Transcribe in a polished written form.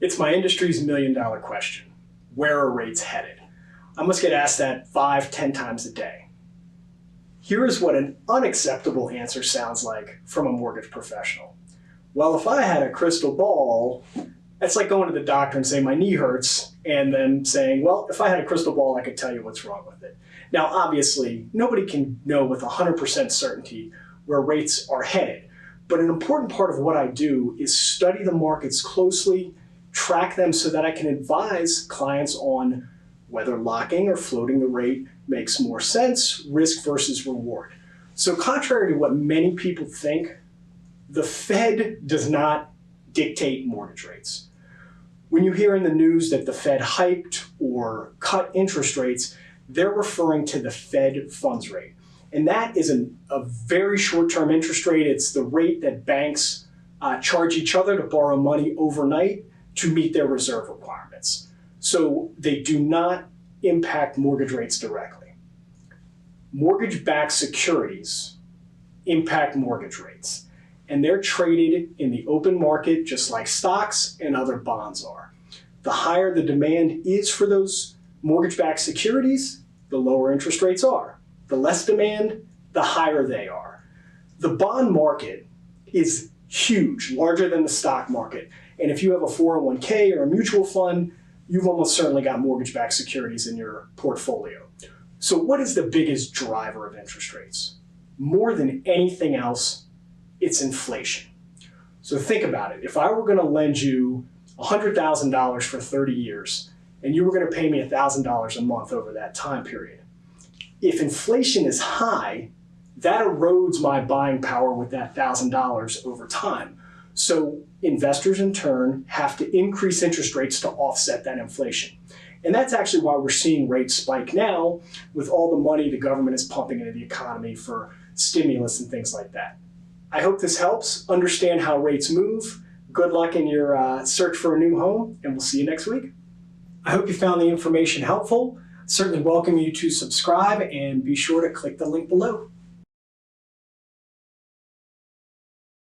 It's my industry's million-dollar question. Where are rates headed? I must get asked that 5, 10 times a day. Here is what an unacceptable answer sounds like from a mortgage professional. Well, if I had a crystal ball, that's like going to the doctor and saying my knee hurts and then saying, well, if I had a crystal ball, I could tell you what's wrong with it. Now, obviously, nobody can know with 100% certainty where rates are headed. But an important part of what I do is study the markets closely, track them so that I can advise clients on whether locking or floating the rate makes more sense, risk versus reward. So contrary to what many people think, the Fed does not dictate mortgage rates. When you hear in the news that the Fed hiked or cut interest rates, they're referring to the Fed funds rate. And that is a very short-term interest rate. It's the rate that banks charge each other to borrow money overnight to meet their reserve requirements. So they do not impact mortgage rates directly. Mortgage-backed securities impact mortgage rates, and they're traded in the open market just like stocks and other bonds are. The higher the demand is for those mortgage-backed securities, the lower interest rates are. The less demand, the higher they are. The bond market is huge, larger than the stock market. And if you have a 401k or a mutual fund, you've almost certainly got mortgage-backed securities in your portfolio. So what is the biggest driver of interest rates? More than anything else, it's inflation. So think about it. If I were going to lend you $100,000 for 30 years, and you were going to pay me $1,000 a month over that time period, if inflation is high, that erodes my buying power with that $1,000 over time. So investors in turn have to increase interest rates to offset that inflation. And that's actually why we're seeing rates spike now with all the money the government is pumping into the economy for stimulus and things like that. I hope this helps understand how rates move. Good luck in your search for a new home, and we'll see you next week. I hope you found the information helpful. Certainly welcome you to subscribe and be sure to click the link below.